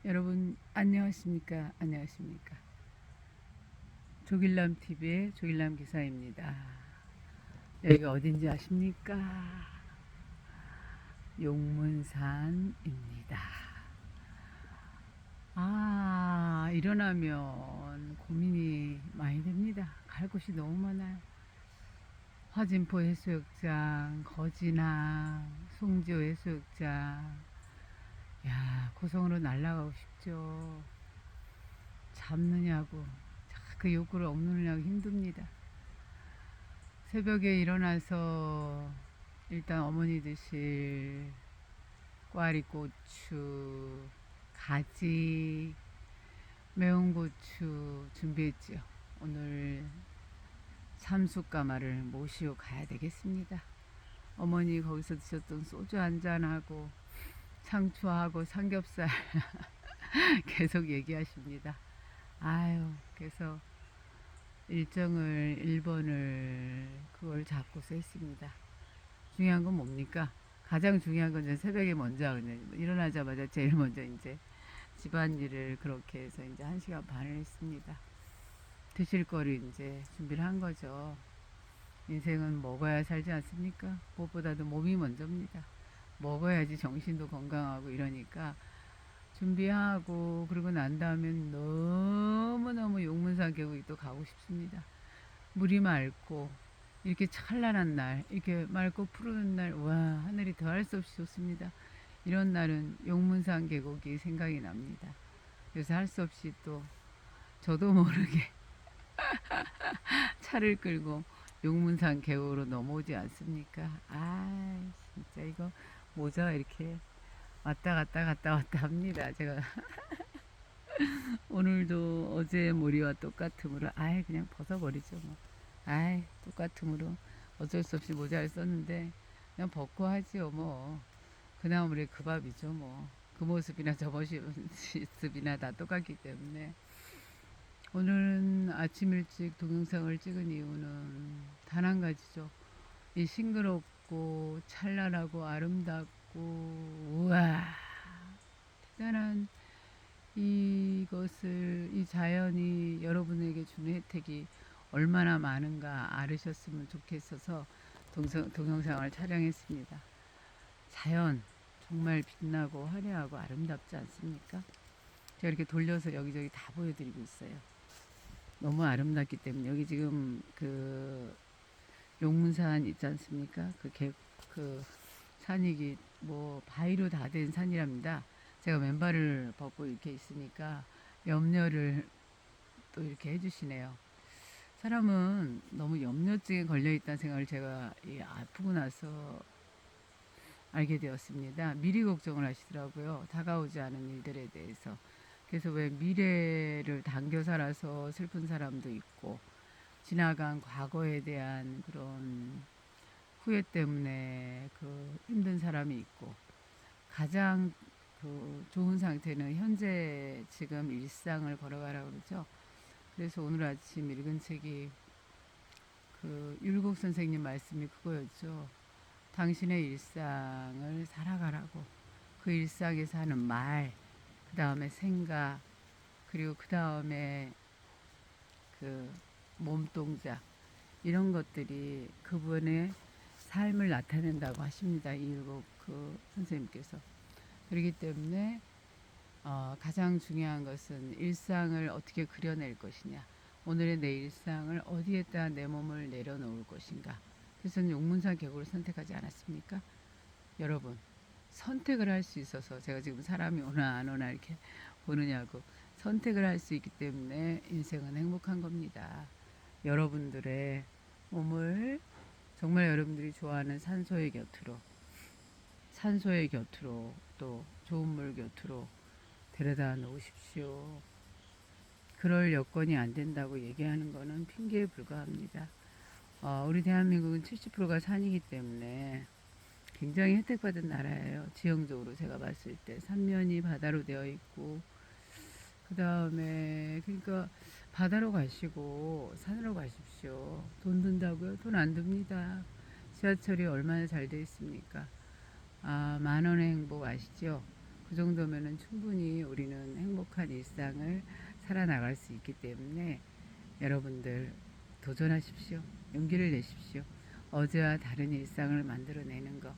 여러분 안녕하십니까? 안녕하십니까? 조길남 TV의 조길남 기사입니다. 여기가 어딘지 아십니까? 용문산입니다. 일어나면 고민이 많이 됩니다. 갈 곳이 너무 많아요. 화진포 해수욕장, 거진항, 송지호 해수욕장. 야, 고성으로 날아가고 싶죠. 잡느냐고, 그 욕구를 억누르냐고 힘듭니다. 새벽에 일어나서 일단 어머니 드실 꽈리고추, 가지, 매운 고추 준비했지요. 오늘 삼숙가마를 모시고 가야 되겠습니다. 어머니 거기서 드셨던 소주 한잔하고 상추하고 삼겹살 계속 얘기하십니다. 그래서 일정을 1번을 그걸 잡고서 했습니다. 중요한 건 뭡니까? 가장 중요한 건 새벽에 먼저 그냥 일어나자마자 제일 먼저 이제 집안일을 그렇게 해서 이제 1시간 반을 했습니다. 드실 거를 이제 준비를 한 거죠. 인생은 먹어야 살지 않습니까? 무엇보다도 몸이 먼저입니다. 먹어야지 정신도 건강하고 이러니까 준비하고 그러고 난 다음엔 너무너무 용문산 계곡이 또 가고 싶습니다. 물이 맑고 이렇게 찬란한 날, 이렇게 맑고 푸른 날, 와, 하늘이 더할 수 없이 좋습니다. 이런 날은 용문산 계곡이 생각이 납니다. 그래서 할 수 없이 또 저도 모르게 차를 끌고 용문산 계곡으로 넘어오지 않습니까? 진짜 이거 모자가 이렇게 왔다 갔다 갔다 왔다 합니다. 제가 오늘도 어제 머리와 똑같으므로 그냥 벗어버리죠 뭐. 똑같으므로 어쩔 수 없이 모자를 썼는데 그냥 벗고 하지요 뭐. 그나물에 그 밥이죠 뭐. 그 모습이나 저 모습이나 다 똑같기 때문에 오늘은 아침 일찍 동영상을 찍은 이유는 단 한 가지죠. 이 싱그럽고 찬란하고 아름답고 우와 대단한 이 자연이 여러분에게 주는 혜택이 얼마나 많은가 알으셨으면 좋겠어서 동영상을 촬영했습니다. 자연 정말 빛나고 화려하고 아름답지 않습니까? 제가 이렇게 돌려서 여기저기 다 보여드리고 있어요. 너무 아름답기 때문에 여기 지금 그 용문산 있지 않습니까? 그 산이 뭐 바위로 다 된 산이랍니다. 제가 맨발을 벗고 이렇게 있으니까 염려를 또 이렇게 해주시네요. 사람은 너무 염려증에 걸려있다는 생각을 제가 아프고 나서 알게 되었습니다. 미리 걱정을 하시더라고요. 다가오지 않은 일들에 대해서. 그래서 왜 미래를 당겨 살아서 슬픈 사람도 있고 지나간 과거에 대한 그런 후회 때문에 그 힘든 사람이 있고 가장 그 좋은 상태는 현재 지금 일상을 걸어가라고 그러죠. 그래서 오늘 아침 읽은 책이 그 율곡 선생님 말씀이 그거였죠. 당신의 일상을 살아가라고. 그 일상에서 하는 말, 그 다음에 생각, 그리고 그 다음에 그 몸동작, 이런 것들이 그분의 삶을 나타낸다고 하십니다. 이율곡 그 선생님께서. 그렇기 때문에 가장 중요한 것은 일상을 어떻게 그려낼 것이냐. 오늘의 내 일상을 어디에다 내 몸을 내려놓을 것인가. 그래서 용문산 계곡을 선택하지 않았습니까? 여러분, 선택을 할 수 있어서 제가 지금 사람이 오나 안 오나 이렇게 보느냐고 선택을 할 수 있기 때문에 인생은 행복한 겁니다. 여러분들의 몸을 정말 여러분들이 좋아하는 산소의 곁으로 또 좋은 물 곁으로 데려다 놓으십시오. 그럴 여건이 안 된다고 얘기하는 거는 핑계에 불과합니다. 우리 대한민국은 70%가 산이기 때문에 굉장히 혜택받은 나라예요. 지형적으로 제가 봤을 때 삼면이 바다로 되어 있고 그 다음에 그러니까 바다로 가시고 산으로 가십시오. 돈 든다고요? 돈 안 듭니다. 지하철이 얼마나 잘 돼 있습니까? 만원의 행복 아시죠? 그 정도면은 충분히 우리는 행복한 일상을 살아나갈 수 있기 때문에 여러분들 도전하십시오. 용기를 내십시오. 어제와 다른 일상을 만들어내는 것,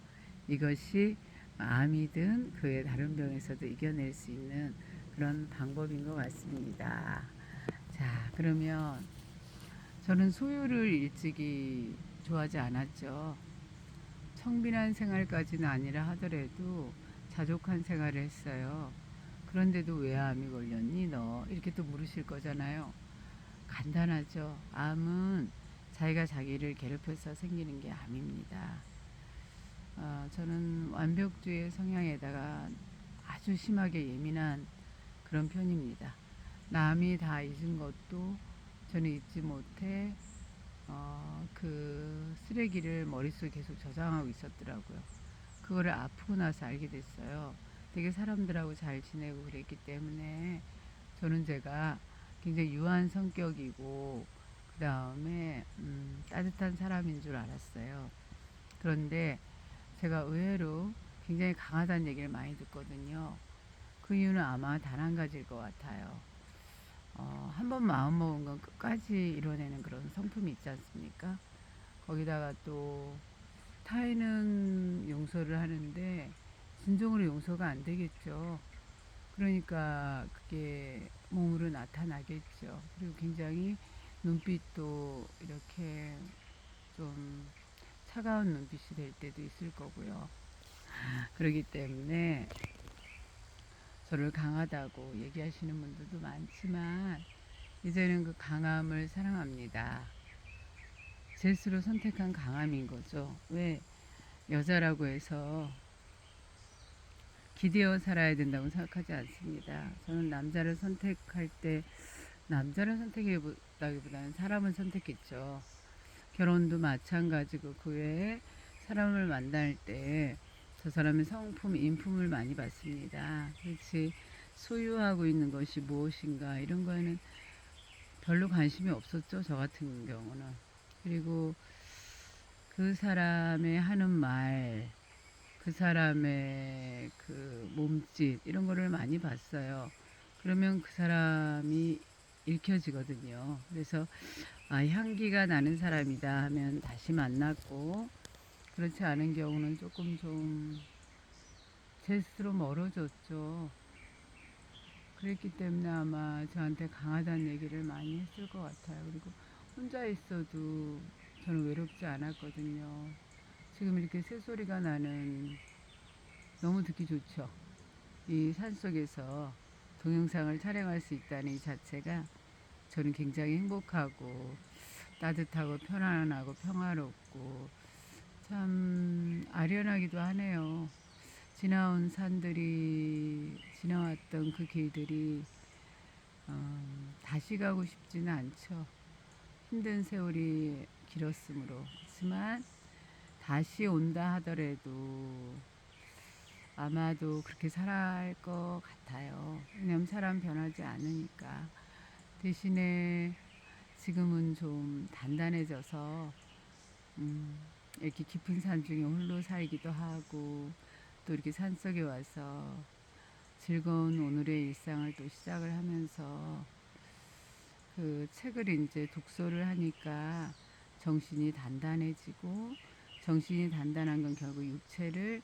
이것이 암이든 그의 다른 병에서도 이겨낼 수 있는 그런 방법인 것 같습니다. 자, 그러면 저는 소유를 일찍이 좋아하지 않았죠. 청빈한 생활까지는 아니라 하더라도 자족한 생활을 했어요. 그런데도 왜 암이 걸렸니 너? 이렇게 또 물으실 거잖아요. 간단하죠. 암은 자기가 자기를 괴롭혀서 생기는 게 암입니다. 저는 완벽주의 성향에다가 아주 심하게 예민한 그런 편입니다. 남이 다 잊은 것도 저는 잊지 못해 그 쓰레기를 머릿속에 계속 저장하고 있었더라고요. 그거를 아프고 나서 알게 됐어요. 되게 사람들하고 잘 지내고 그랬기 때문에 저는 제가 굉장히 유한 성격이고 그 다음에 따뜻한 사람인 줄 알았어요. 그런데 제가 의외로 굉장히 강하다는 얘기를 많이 듣거든요. 그 이유는 아마 단 한 가지일 것 같아요. 한 번 마음먹은 건 끝까지 이뤄내는 그런 성품이 있지 않습니까? 거기다가 또 타인은 용서를 하는데 진정으로 용서가 안 되겠죠. 그러니까 그게 몸으로 나타나겠죠. 그리고 굉장히 눈빛도 이렇게 좀 차가운 눈빛이 될 때도 있을 거고요. 그렇기 때문에 저를 강하다고 얘기하시는 분들도 많지만 이제는 그 강함을 사랑합니다. 제 스스로 선택한 강함인 거죠. 왜 여자라고 해서 기대어 살아야 된다고 생각하지 않습니다. 저는 남자를 선택하기보다는 사람을 선택했죠. 결혼도 마찬가지고 그 외에 사람을 만날 때 저 사람의 성품, 인품을 많이 봤습니다. 그렇지 소유하고 있는 것이 무엇인가 이런 거에는 별로 관심이 없었죠. 저 같은 경우는. 그리고 그 사람의 하는 말, 그 사람의 그 몸짓 이런 거를 많이 봤어요. 그러면 그 사람이 읽혀지거든요. 그래서 향기가 나는 사람이다 하면 다시 만났고 그렇지 않은 경우는 조금 좀 제 스스로 멀어졌죠. 그랬기 때문에 아마 저한테 강하다는 얘기를 많이 했을 것 같아요. 그리고 혼자 있어도 저는 외롭지 않았거든요. 지금 이렇게 새소리가 나는 너무 듣기 좋죠. 이 산속에서 동영상을 촬영할 수 있다는 이 자체가 저는 굉장히 행복하고 따뜻하고 편안하고 평화롭고 참 아련하기도 하네요. 지나왔던 그 길들이 다시 가고 싶지는 않죠. 힘든 세월이 길었으므로. 하지만 다시 온다 하더라도 아마도 그렇게 살아갈 것 같아요. 왜냐면 사람 변하지 않으니까. 대신에 지금은 좀 단단해져서 이렇게 깊은 산 중에 홀로 살기도 하고 또 이렇게 산속에 와서 즐거운 오늘의 일상을 또 시작을 하면서 그 책을 이제 독서를 하니까 정신이 단단해지고 정신이 단단한 건 결국 육체를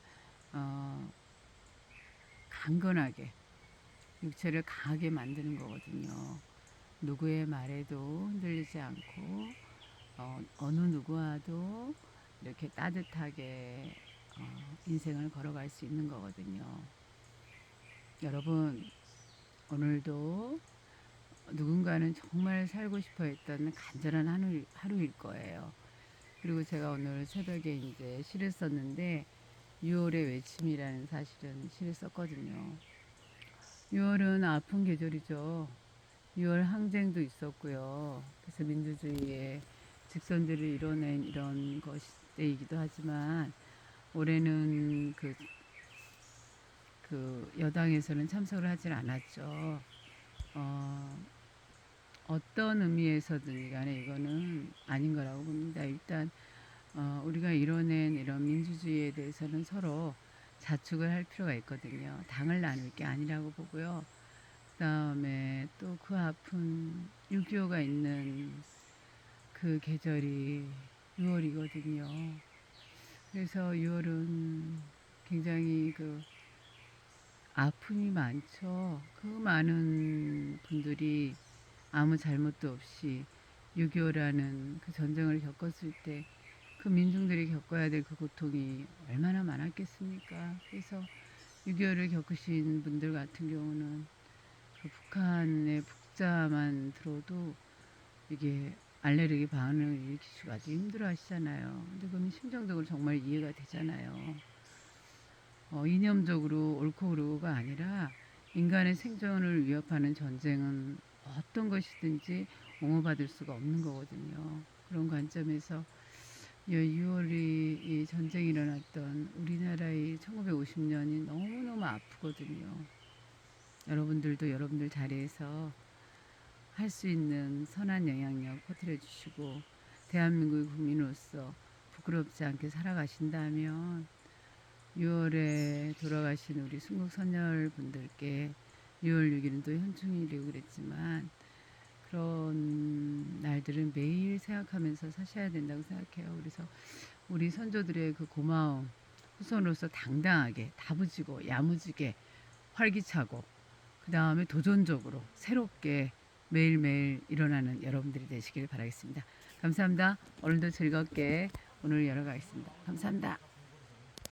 어, 강건하게 육체를 강하게 만드는 거거든요. 누구의 말에도 흔들리지 않고 어느 누구와도 이렇게 따뜻하게 인생을 걸어갈 수 있는 거거든요. 여러분 오늘도 누군가는 정말 살고 싶어 했던 간절한 하루일 거예요. 그리고 제가 오늘 새벽에 이제 시를 썼는데 6월의 외침이라는 사실은 시를 썼거든요. 6월은 아픈 계절이죠. 6월 항쟁도 있었고요. 그래서 민주주의의 직선들을 이뤄낸 이런 것이기도 하지만 올해는 그 여당에서는 참석을 하질 않았죠. 어, 어떤 의미에서든 간에 이거는 아닌 거라고 봅니다. 일단 우리가 이뤄낸 이런 민주주의에 대해서는 서로 자축을 할 필요가 있거든요. 당을 나눌 게 아니라고 보고요. 그다음에 또 그 아픈 6.25가 있는 그 계절이 6월이거든요. 그래서 6월은 굉장히 그 아픔이 많죠. 그 많은 분들이 아무 잘못도 없이 6.25라는 그 전쟁을 겪었을 때 그 민중들이 겪어야 될 그 고통이 얼마나 많았겠습니까? 그래서 6.25를 겪으신 분들 같은 경우는 그 북한의 북자만 들어도 이게 알레르기 반응을 일으키시고 아주 힘들어 하시잖아요. 근데 그건 심정적으로 정말 이해가 되잖아요. 이념적으로 옳고 그르고가 아니라 인간의 생존을 위협하는 전쟁은 어떤 것이든지 옹호받을 수가 없는 거거든요. 그런 관점에서 6월이 이 전쟁이 일어났던 우리나라의 1950년이 너무너무 아프거든요. 여러분들도 여러분들 자리에서 할 수 있는 선한 영향력 퍼뜨려 주시고 대한민국의 국민으로서 부끄럽지 않게 살아가신다면 6월에 돌아가신 우리 순국 선열분들께 6월 6일은 또 현충일이고 그랬지만 그런 날들은 매일 생각하면서 사셔야 된다고 생각해요. 그래서 우리 선조들의 그 고마움 후손으로서 당당하게 다부지고 야무지게 활기차고 그 다음에 도전적으로 새롭게 매일매일 일어나는 여러분들이 되시길 바라겠습니다. 감사합니다. 오늘도 즐겁게 오늘 열어가겠습니다. 감사합니다.